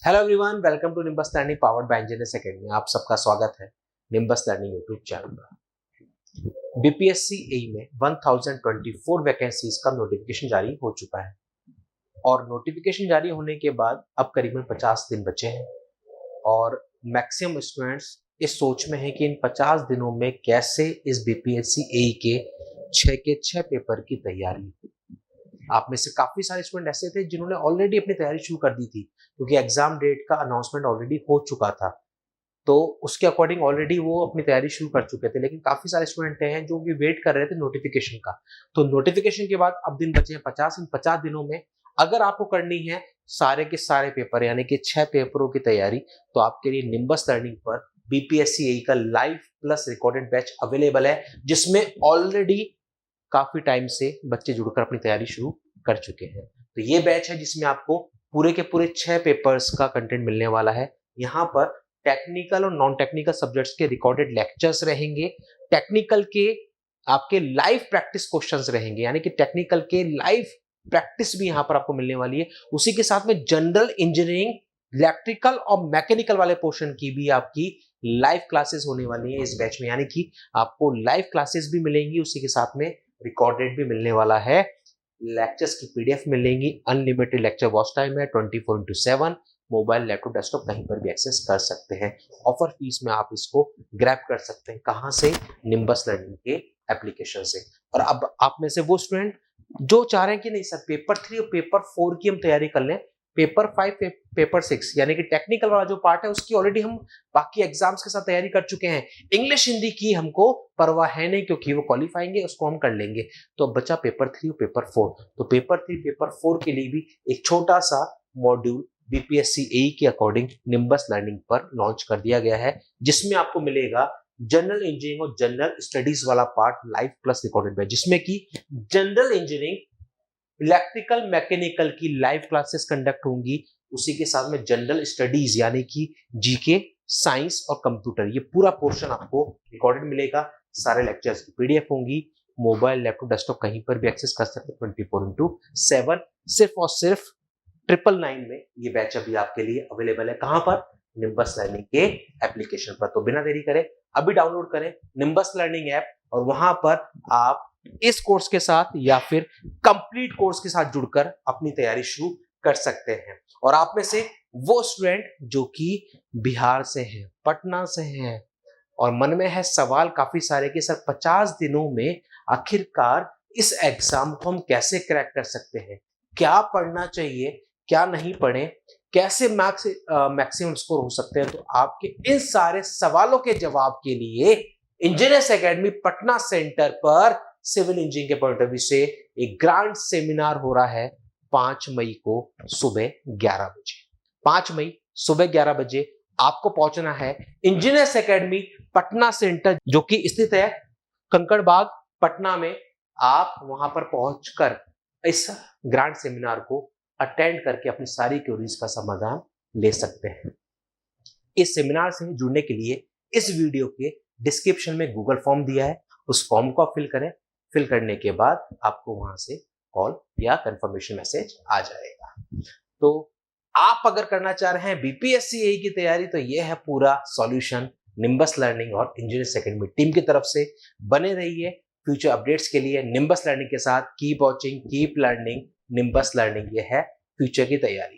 Hello everyone, welcome to Nimbus learning powered by engineers academy. आप सबका स्वागत है निम्बस लर्निंग यूट्यूब चैनल पर। बीपीएससी एई में 1024 वैकेंसीज का नोटिफिकेशन जारी हो चुका है और नोटिफिकेशन जारी होने के बाद अब करीबन 50 दिन बचे हैं और मैक्सिमम स्टूडेंट्स इस सोच में है कि इन 50 दिनों में कैसे इस बीपीएससी एई के 6 के 6 पेपर की तैयारी। आप में से काफी सारे स्टूडेंट ऐसे थे जिन्होंने ऑलरेडी अपनी तैयारी शुरू कर दी थी क्योंकि एग्जाम डेट का अनाउंसमेंट ऑलरेडी हो चुका था, तो उसके अकॉर्डिंग ऑलरेडी वो अपनी तैयारी शुरू कर चुके थे। लेकिन काफी सारे स्टूडेंट हैं जो कि वेट कर रहे थे नोटिफिकेशन का। तो नोटिफिकेशन के बाद अब दिन बचे हैं 50। इन 50 दिनों में अगर आपको करनी है सारे के सारे पेपर यानी कि 6 पेपरों की तैयारी, तो आपके लिए निम्बस लर्निंग पर बीपीएससी एई का live plus recorded batch available है, जिसमें ऑलरेडी काफी टाइम से बच्चे जुड़कर अपनी तैयारी शुरू कर चुके हैं। तो ये बैच है जिसमें आपको पूरे के पूरे 6 पेपर्स का कंटेंट मिलने वाला है। यहाँ पर टेक्निकल और नॉन टेक्निकल सब्जेक्ट्स के रिकॉर्डेड लेक्चर्स रहेंगे, टेक्निकल के आपके लाइव प्रैक्टिस क्वेश्चंस रहेंगे, यानी कि टेक्निकल के लाइव प्रैक्टिस भी यहाँ पर आपको मिलने वाली है। उसी के साथ में जनरल इंजीनियरिंग, इलेक्ट्रिकल और मैकेनिकल वाले पोर्शन की भी आपकी लाइव क्लासेस होने वाली है इस बैच में, यानी कि आपको लाइव क्लासेस भी मिलेंगी, उसी के साथ में रिकॉर्डेड भी मिलने वाला है। लेक्चर्स की पीडीएफ मिलेंगी, अनलिमिटेड लेक्चर वॉच टाइम है 24/7, मोबाइल लैपटॉप डेस्कटॉप कहीं पर भी एक्सेस कर सकते हैं। ऑफर फीस में आप इसको ग्रैब कर सकते हैं। कहां से? निम्बस लर्निंग के एप्लीकेशन से। और अब आप में से वो स्टूडेंट जो चाह रहे हैं कि नहीं सर पेपर 3 और पेपर 4 की हम तैयारी कर लें, पेपर 5 पेपर 6 यानी कि टेक्निकल वाला जो पार्ट है उसकी ऑलरेडी हम बाकी एग्जाम्स के साथ तैयारी कर चुके हैं। इंग्लिश हिंदी की हमको परवाह है नहीं क्योंकि वो क्वालिफाएंगे, उसको हम कर लेंगे। तो बचा पेपर 3 और पेपर 4। तो पेपर 3 पेपर 4 के लिए भी एक छोटा सा मॉड्यूल बीपीएससी एई के अकॉर्डिंग निम्बस लर्निंग पर लॉन्च कर दिया गया है, जिसमें आपको मिलेगा जनरल इंजीनियरिंग और जनरल स्टडीज वाला part live plus recorded batch, जिसमें कि जनरल इंजीनियरिंग, इलेक्ट्रिकल, मैकेनिकल की लाइव क्लासेस कंडक्ट होंगी। उसी के साथ में जनरल स्टडीज यानी कि जीके, साइंस और कंप्यूटर, ये पूरा पोर्शन आपको रिकॉर्डेड मिलेगा। सारे लेक्चर्स की पीडीएफ होंगी, मोबाइल लैपटॉप डेस्कटॉप कहीं पर भी एक्सेस कर सकते हैं 24/7। सिर्फ और सिर्फ 999 में ये बैच अभी आपके लिए अवेलेबल है। कहां पर? निम्बस लर्निंग के एप्लीकेशन पर। तो बिना देरी करें अभी डाउनलोड करें निम्बस लर्निंग ऐप और वहां पर आप इस कोर्स के साथ या फिर कंप्लीट कोर्स के साथ जुड़कर अपनी तैयारी शुरू कर सकते हैं। और आप में से वो स्टूडेंट जो कि बिहार से हैं, पटना से हैं और मन में है सवाल काफी सारे कि सर 50 दिनों में आखिरकार इस एग्जाम को हम कैसे क्रैक कर सकते हैं, क्या पढ़ना चाहिए, क्या नहीं पढ़े, कैसे मैक्सिमम स्कोर हो सकते हैं, तो आपके इन सारे सवालों के जवाब के लिए इंजीनियर्स एकेडमी पटना सेंटर पर सिविल इंजीनियरिंग के पॉइंट ऑफ व्यू से एक ग्रांड सेमिनार हो रहा है 5 मई को सुबह 11 बजे। 5 मई सुबह 11 बजे आपको पहुंचना है इंजीनियर्स एकेडमी पटना सेंटर, जो कि स्थित है कंकड़ बाग पटना में। आप वहां पर पहुंचकर इस ग्रांड सेमिनार को अटेंड करके अपनी सारी क्वेरीज का समाधान ले सकते हैं। इस सेमिनार से जुड़ने के लिए इस वीडियो के डिस्क्रिप्शन में गूगल फॉर्म दिया है, उस फॉर्म को आप फिल करें। फिल करने के बाद आपको वहां से कॉल या कंफर्मेशन मैसेज आ जाएगा। तो आप अगर करना चाह रहे हैं बीपीएससी एई की तैयारी, तो यह है पूरा सॉल्यूशन निम्बस लर्निंग और इंजीनियर्स एकेडमी टीम की तरफ से। बने रहिए फ्यूचर अपडेट्स के लिए निम्बस लर्निंग के साथ। Keep watching, keep learning, nimbus learning, ये है फ्यूचर की तैयारी।